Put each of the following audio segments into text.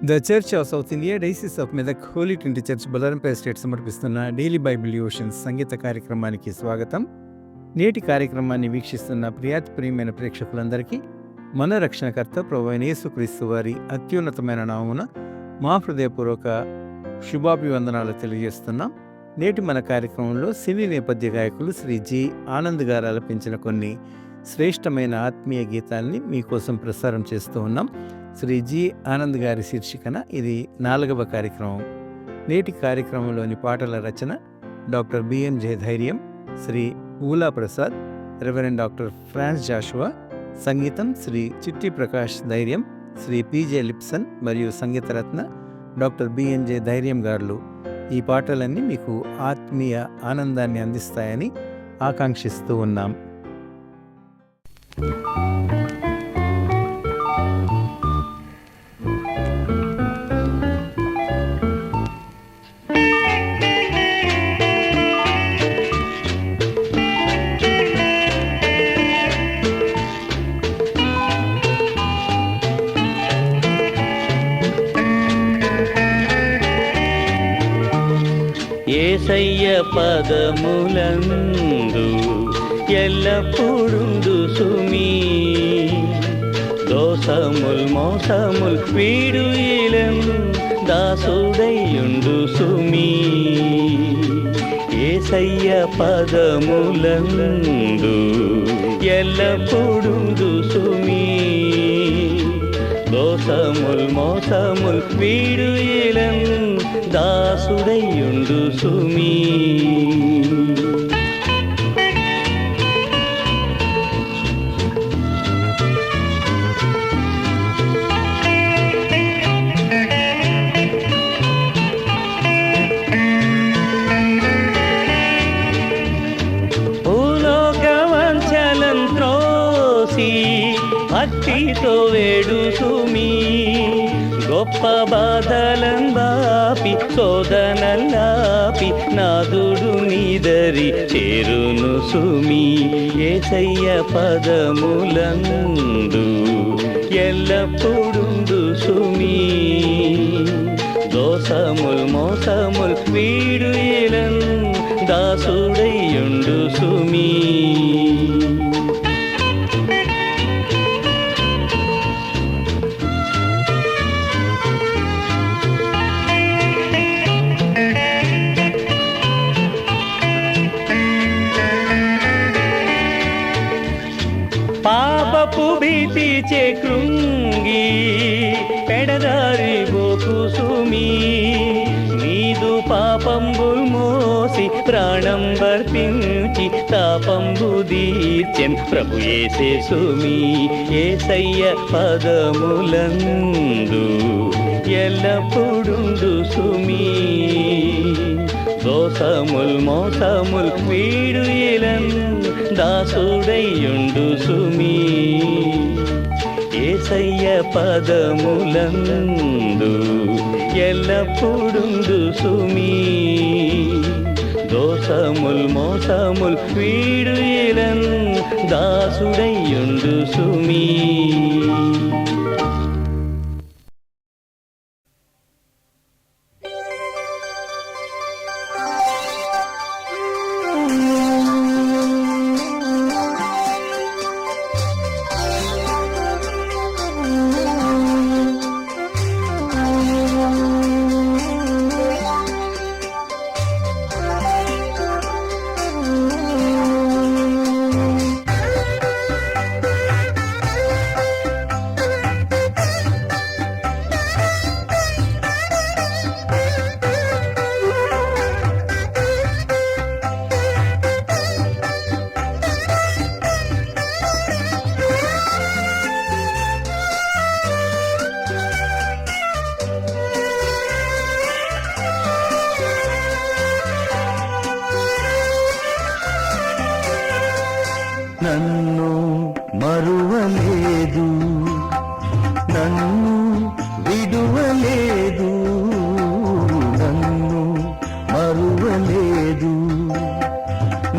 The church of South India diocese of Medak holy trinity church Bollarampet state సమర్పిస్తున్న daily Bible devotions సంగీత కార్యక్రమానికి స్వాగతం. నేటి కార్యక్రమాన్ని వీక్షిస్తున్న ప్రియమైన ప్రేక్షకులందరికీ మన రక్షణకర్త ప్రభువైన యేసుక్రీస్తు వారి అత్యున్నతమైన నామమున మా హృదయపూర్వక శుభాభివందనాలు తెలియజేస్తున్నాం. నేటి మన కార్యక్రమంలో సినీ నేపథ్య గాయకులు శ్రీ జి ఆనంద్ గారు ఆలపించిన కొన్ని శ్రేష్టమైన ఆత్మీయ గీతాల్ని మీకోసం ప్రసారం చేస్తూ ఉన్నాం. శ్రీ జి ఆనంద్ గారి శీర్షికన ఇది 4వ కార్యక్రమం. నేటి కార్యక్రమంలోని పాటల రచన డాక్టర్ బిఎన్జే ధైర్యం, శ్రీ ఊలా ప్రసాద్, రెవరెండ్ డాక్టర్ ఫ్రాన్స్ జాషువా. సంగీతం శ్రీ చిట్టి ప్రకాష్ ధైర్యం, శ్రీ పిజే లిప్సన్ మరియు సంగీతరత్న డాక్టర్ బిఎన్జే ధైర్యం గారు. ఈ పాటలన్నీ మీకు ఆత్మీయ ఆనందాన్ని అందిస్తాయని ఆకాంక్షిస్తూ ఉన్నాం. యేసయ్య పదములందు ఎల్లప్పుడుండు సుమీ, దోసముల్ మోసముల్ వీడు ఈలెం దాసుడయ్యుండు సుమీ. యేసయ్య పదములందు ఎల్లప్పుడుండు సుమీ, దోసముల్ మోసముల్ వీడు ఈలెం దాసుడయ్యుండు సుమీ. భూలోకవంచలం త్రోసి భక్తితో వేడు సుమీ, గొప్ప బాధలం బాపి శోధనల్లాపి నాదుడు నీదరి చేరును సుమీ. యేసయ్య పదములందు ఎల్లప్పుడుండు సుమీ, దోసముల్ మోసముల్ వీడు ఈలన్ దాసుడయ్యుండు సుమీ. పాపపు భీతి చే కృంగి పెడదారి బోకు సుమీ, నీదు పాపంబుల్ మోసి ప్రాణం బర్పించి తాపంబు దీర్చెన్ ప్రభు యేసే సుమీ. యేసయ్య పదములందు ఎల్లప్పుడుండు సుమీ, దోసముల్ మోసముల్ వీడు ఈలన్ దాసుడయ్యుండు సుమీ. యేసయ్య పదములందు ఎల్లప్పుడుండు సుమీ, దోసముల్ మోసముల్ వీడు ఈలన్ దాసుడయ్యుండు సుమీ. నన్ను మరువలేదు, నన్ను విడువలేదు, నన్ను మరువలేదు,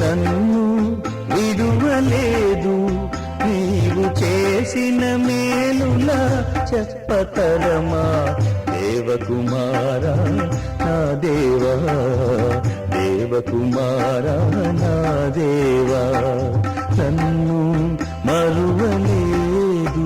నన్ను విడువలేదు. నీవు చేసిన మేలులా చెప్పతరమా దేవకుమారా నా దేవా, దేవకుమారా నా దేవా, నన్ను మరువలేదు.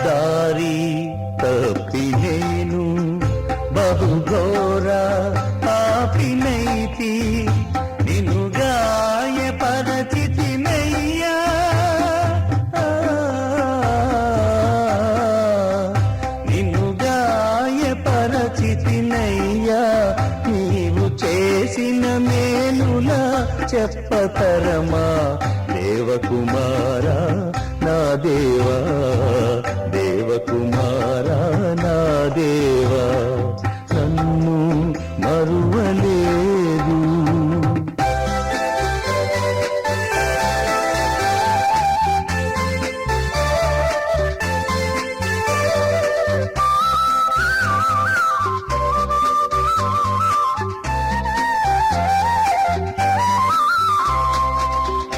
దారి తప్పి నేను బహుఘోర పాపినైతి, నిన్ను గాయపరచితినయ్యా. నిన్ను గాయపరచితినయ్యా, నీవు చేసిన మేలులా చెప్పతరమా. దేవకుమారా నా దేవా, దేవకుమారా నా దేవా, నన్ను మరువలేదు.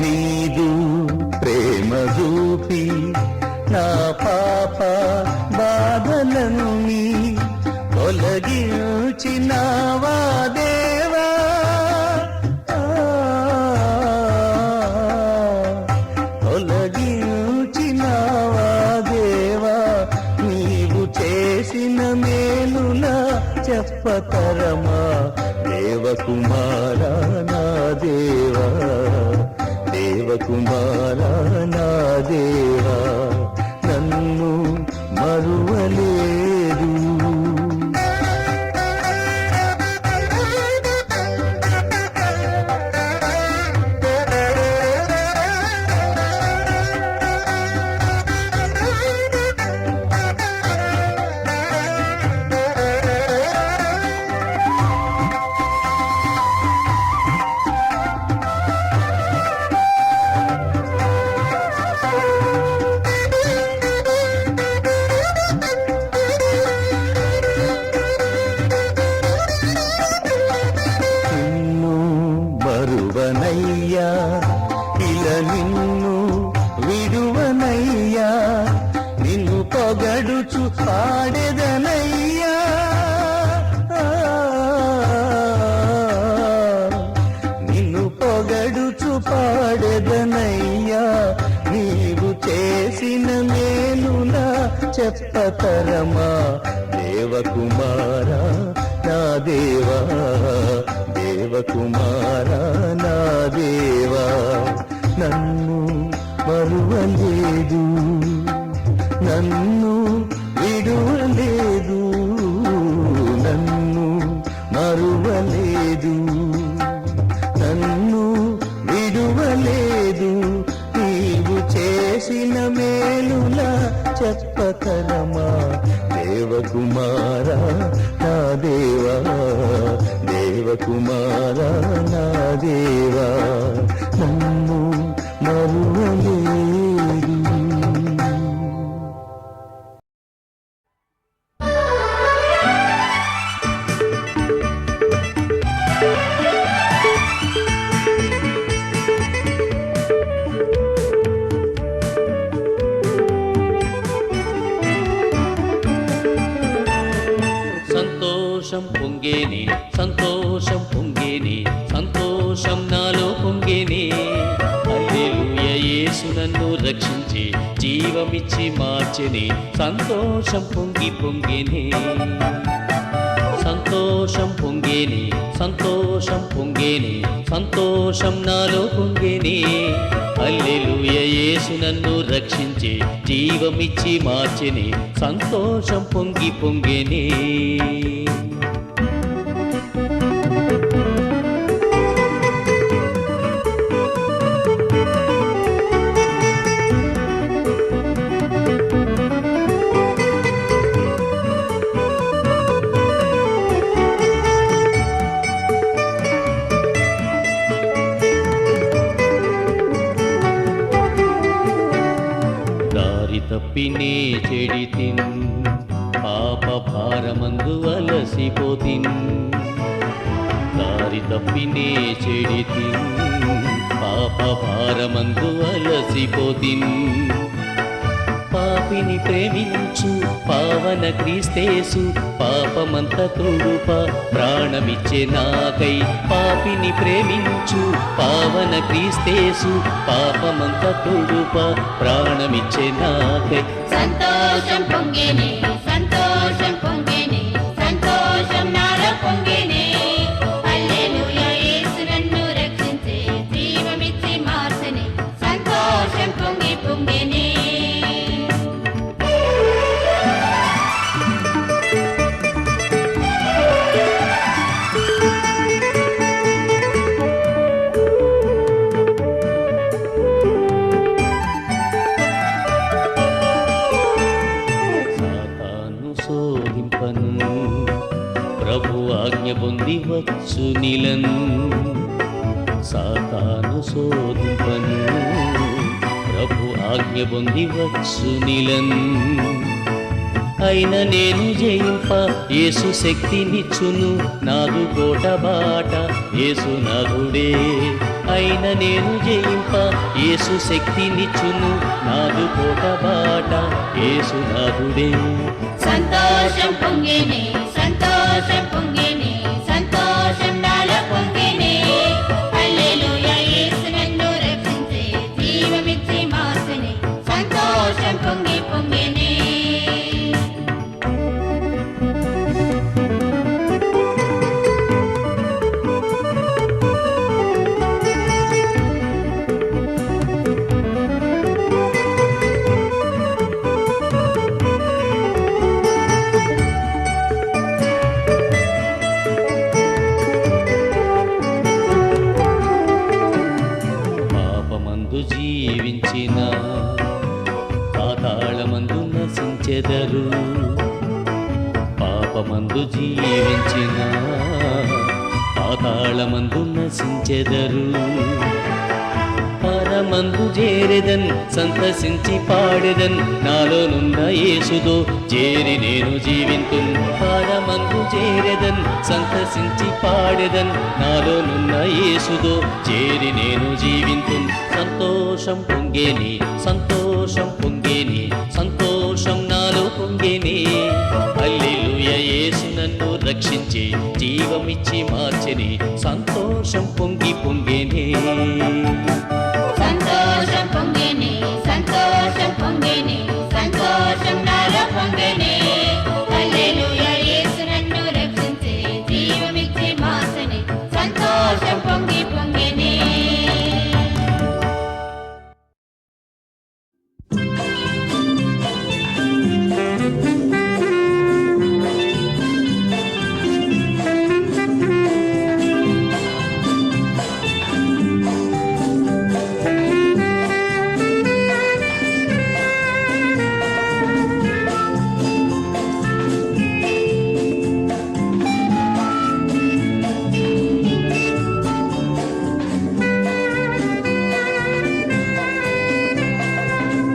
నీదు ప్రేమ చూపి నా పాప బాధలను నీ తొలగించినావా దేవా. తొలగించినావా దేవా, నీవు చేసిన మేలులా చెప్పతరమా. దేవకుమారా నా దేవా, దేవకుమారా నా దేవా, నన్ను మరువలేదు. మరువనయ్యా, ఇలా నిన్ను విడువనయ్యా, నిన్ను పొగడుచు పాడెదనయ్యా. నిన్ను పొగడుచు పాడెదనయ్యా, నీవు చేసిన మేలులా చెప్పతరమా. దేవకుమారా నా దేవా, దేవకుమారా నా దేవా, నన్ను మరువలేదు, నన్ను విడువలేదు, నన్ను మరువలేదు, నన్ను విడువలేదు. నీవు చేసిన మేలులా చెప్పతరమా. దేవకుమారా నా దేవా, దేవకుమారా నా దేవా, నన్ను మరువలేదు. సంతోషం పొంగేనే, సంతోషం పొంగేనే, సంతోషం నాలో పొంగేనే. హల్లెలూయా, యేసు నన్ను రక్షించి జీవమిచ్చి మార్చెనే. సంతోషం పొంగి పొంగేనే, సంతోషం పొంగేనే, సంతోషం పొంగేనే, సంతోషం నాలో పొంగేనే. హల్లెలూయా, యేసు నన్ను రక్షించి జీవమిచ్చి మార్చెనే. సంతోషం పొంగి పొంగేనే. పాప భారమందు అలసిపోతిన్, దారి తప్పినే చెడితిన్, పాప భారమందు అలసిపోతిన్. పాపిని ప్రేమించు పావన క్రీస్తేసు, పాపమంత తుడుప ప్రాణమిచ్చే నాకై. పాపిని ప్రేమించు పావన క్రీస్తేసు, పాపమంత తుడుప ప్రాణమిచ్చే నాకై. సంతోషం పొంగేనే, సంతోషం పొంగేనే, సంతోషం నాలో పొంగేనే. హల్లెలూయా, యేసు నన్ను రక్షించే, జీవమిచ్చి మార్చనే. సంతోషం పొంగి పొంగేనే. సాతాను శోధింపను, ప్రభు ఆజ్ఞ పొంది వచ్చు నిలన్. సాతాను శోధింపను, ప్రభు ఆజ్ఞ పొంది వచ్చు నిలన్. అయిన నేను జయింప యేసు శక్తినిచ్చును, నాదు కోట బాట యేసు నాథుడే. అయిన నేను జయింప యేసు శక్తినిచ్చును, నాదు కోట బాట యేసు నాథుడే. సంతోషం పొంగేనే, సంతోషం పొంగేనే, సంతోషం నాలో పొంగేనే. హల్లెలూయా, యేసు నన్ను రక్షించే, జీవమిచ్చి మార్చనే. సంతోషం పొంగి పొంగేనే. పాపమందు జీవించిన పాతాళమందు నశించెదరు. పాపమందు జీవించిన పాతాళమందు నశించెదరు. పరమందు చేరెదన్, సంతసించి పాడెదన్, నాలోనున్న యేసుదో చేరి నేను జీవింతున్. పరమందు చేరెదన్, సంతసించి పాడెదన్, నాలోనున్న యేసుదో చేరి నేను జీవింతున్. సంతోషం పొంగేనే, సంతోషం పొంగేనే, సంతోషం నాలో పొంగేనే. హల్లెలూయా, యేసు నన్ను రక్షించి జీవమిచ్చి మార్చెనే. సంతోషం పొంగి పొంగేనే. సంతోషం పొంగేనే, సంతోషం పొంగేనే, సంతోషం నాలో పొంగేనే. హల్లెలూయా, యేసు నన్ను రక్షించే, జీవమిచ్చి మార్చనే. సంతోషం పొంగి పొంగేనే.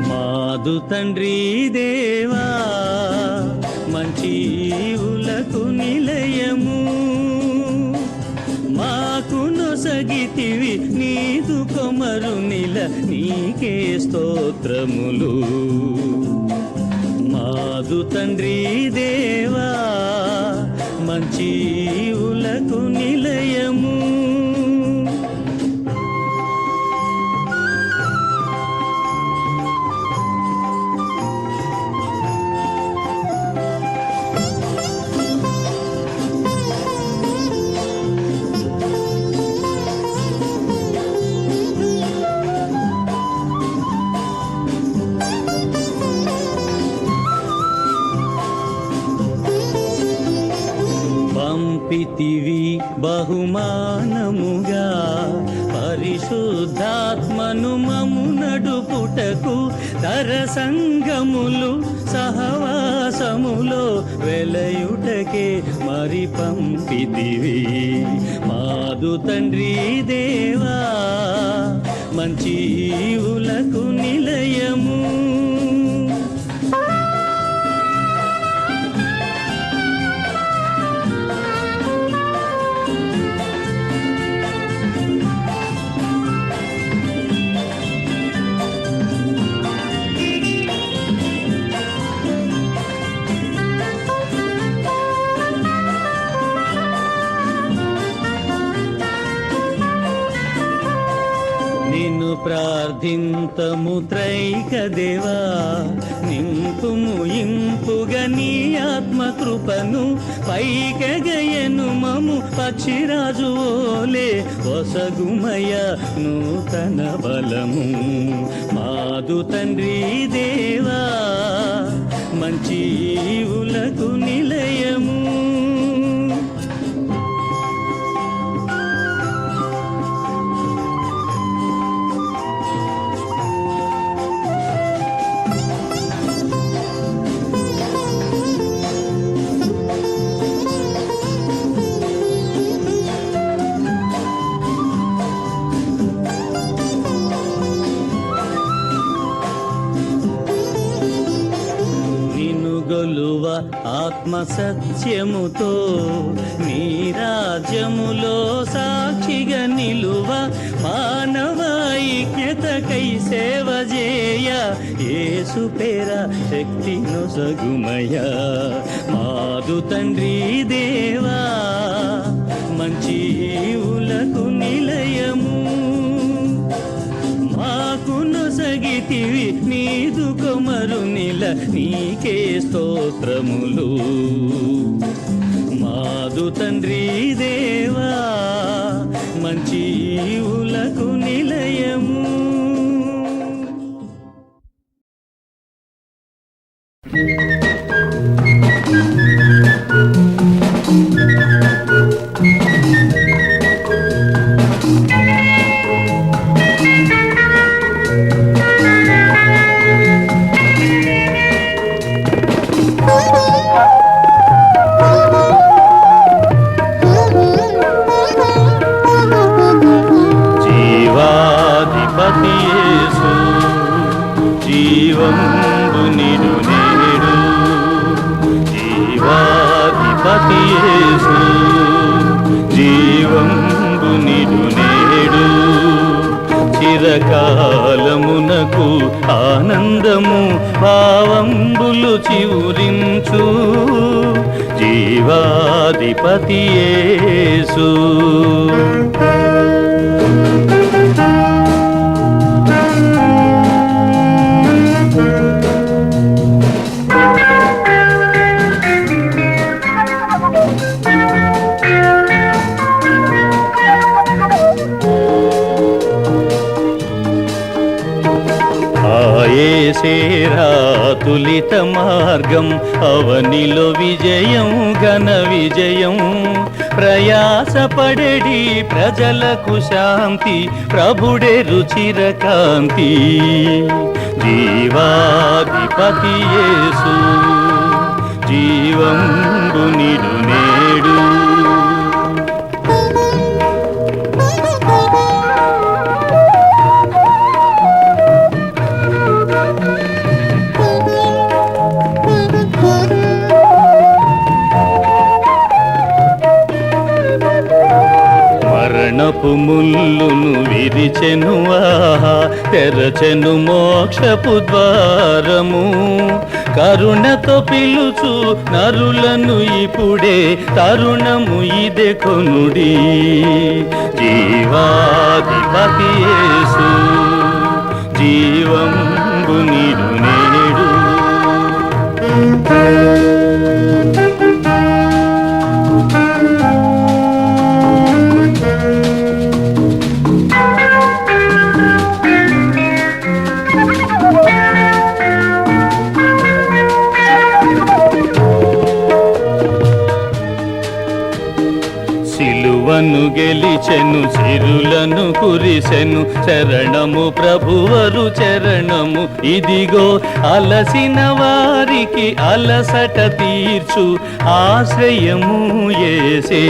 మాదు తండ్రి దేవా, మంచి ఈవులకు నిలయము, మాకు నొసగితివి నీదు కొమరు నిల, నీకే స్తోత్రములు. మాదు తండ్రి దేవా, మంచి ఈవులకు నిలయము. పంపితివి బహుమానముగా పరిశుద్ధాత్మను మము నడుపుటకు, తర సంగములు సహవాసములో వెలయుటకే మరి పంపితివి. మాదు తండ్రి దేవా, మంచి ఈవులకు నిలయము. ప్రార్థింతము త్రైక దేవా, నింపుము ఇంపుగా నీ ఆత్మకృపను, పైకెగయను మము పక్షిరాజు ఓలే వసగుమయ నూతన బలము. మాదు తండ్రి దేవా, మంచి ఈవులకు నిలయము. గొలువ ఆత్మ సత్యముతో నీ రాజ్యములో సాక్షిగా నిలువ, మానవ ఐక్యతకై సేవ చేయ యేసు పేర శక్తి నొసగుమయ. మాదు తండ్రి దేవా, మంచి ఈవులకు నిలయము. మాకు నొసగితివి నీదు కొమరు నిల, నీకే స్తోత్రములు. మాదు తండ్రి దేవా, మంచి ఈవులకు నిలయము. జీవాధిపతి యేసు, జీవంబు నిడు నేడు. జీవాధిపతి యేసు, జీవంబు నిడు నేడు. చిరకాలమునకు ఆనందము భావంబులు చివురించు, జీవాధిపతి యేసు. తులిత మార్గం అవనిలో విజయం ఘన విజయం. ప్రయాసపడడి ప్రజలకు శాంతి, ప్రభుడే రుచిర కాంతి. జీవాధిపతి యేసు, జీవంబు నిడు నేడు. మరణపు ముల్లును విరిచెను ఆహా, తెరచెను మోక్షపు ద్వారము. కరుణతో పిలుచు నరులను ఇప్పుడే తరుణము ఇదే కొనుడి. జీవాధిపతి యేసు, జీవంబు నిడు నేడు. సిలువను గెలిచెను, సిరులను కురిసెను. చరణము ప్రభువరు చరణము, ఇదిగో అలసిన వారికి అలసట తీర్చు ఆశ్రయము యేసే.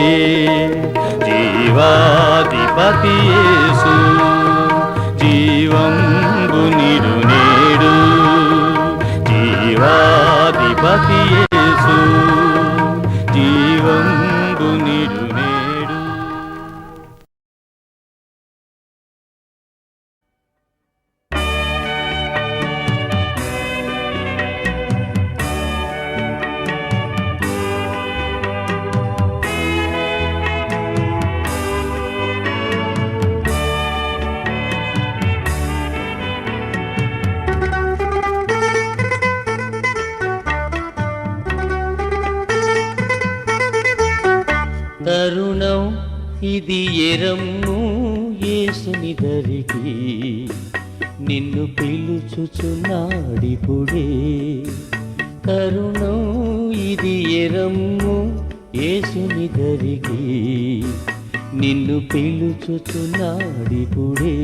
జీవాధిపతి యేసు, జీవంబు నిడు నేడు. జీవాధిపతి యేసు, జీవంబు నిడు నేడు. తరుణం ఇది ఎరమ్ము యేసుని దరికి నిన్ను పిలుచుచున్నాడిపుడే. తరుణం ఇది ఎరమ్ము యేసుని దరికి నిన్ను పిలుచుచున్నాడిపుడే.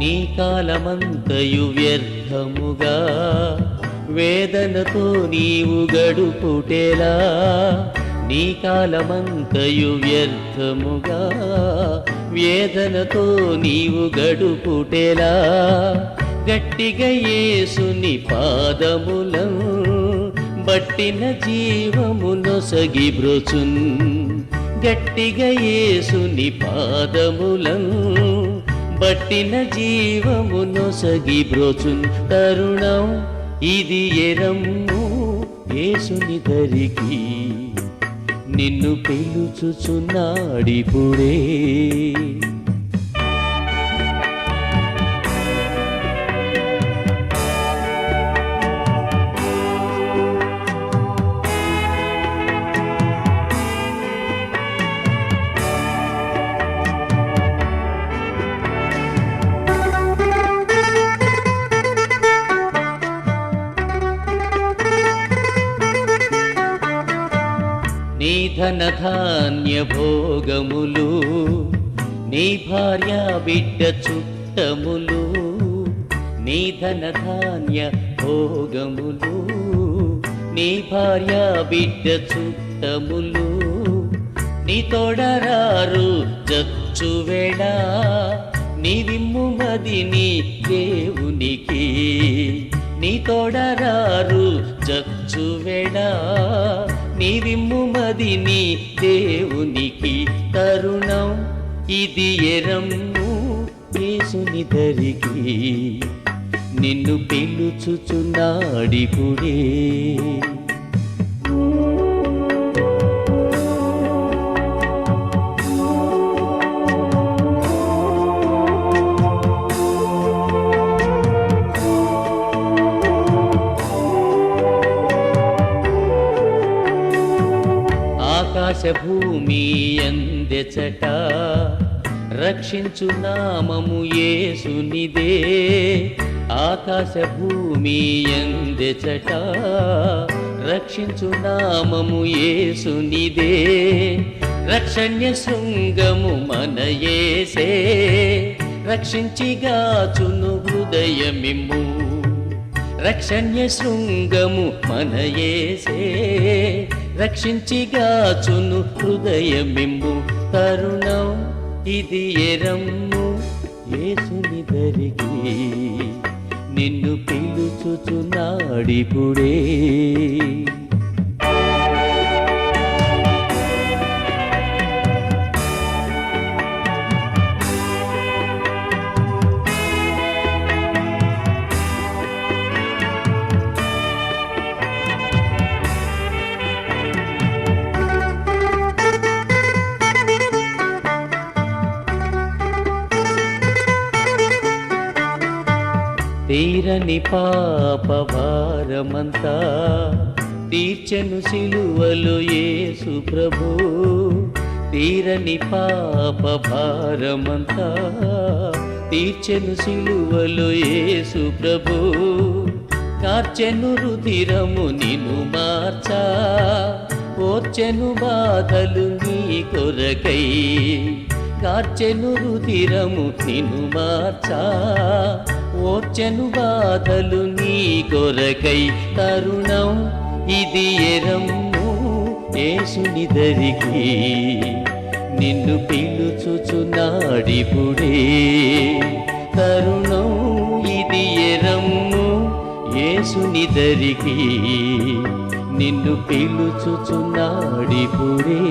నీ కాలమంతయు వ్యర్థముగా వేదనతో నీవు గడుపుటేలా. నీ కాలమంతయు వ్యర్థముగా వేదనతో నీవు గడుపుటేలా. గట్టిగా యేసుని పాదములను బట్టిన జీవమునొసగి బ్రోచున్. గట్టిగా యేసుని పాదములను బట్టిన జీవమునొసగి బ్రోచున్. తరుణం ఇది ఎరమ్ము యేసుని దరికి నిన్ను పిలుచుచున్నాడిపుడే. నీ ధనధాన్య భోగములు, నీ భార్య బిడ్డ చుట్టములు. నీ ధనధాన్య భోగములు, నీ భార్య బిడ్డ చుట్టములు. నీ తోడరారు జచ్చువేళ నీ విమ్ముమదిని దేవునికి. నీ తోడరారు జచ్చువేళ నీ విమ్ముమదిని దేవునికి. తరుణం ఇది ఎరమ్ము యేసుని దరికి నిన్ను పిలుచుచున్నాడిపుడే. ఆకాశ భూమి అందెచట రక్షించు నామము యేసునిదే. ఆకాశ భూమి అందెచట రక్షించు నామము యేసునిదే. రక్షణ్య శృంగము మన యేసే రక్షించిగాచును హృదయమిమ్ము. రక్షణ్య శృంగము మన యేసే రక్షించిగాచును హృదయమిమ్ము. తరుణం ఇది ఎరమ్ము యేసుని దరికి నిన్ను పిలుచుచున్నాడిపుడే. తీరని పాప భారమంతా తీర్చెను సిలువలో యేసు ప్రభు. తీరని పాప భారమంతా తీర్చెను సిలువలో యేసు ప్రభు. కార్చెను రుధిరము నిన్ను మార్చా ఓర్చెను బాధలు నీ కొరకై. కార్చెను రుధిరము నిన్ను మార్చా ఓర్చెను బాధలు నీ కొరకై. తరుణం ఇది ఎరమ్ము యేసుని దరికి నిన్ను పిలుచుచున్నాడిపుడే. తరుణం ఇది ఎరమ్ము యేసుని దరికి నిన్ను పిలుచుచున్నాడిపుడే.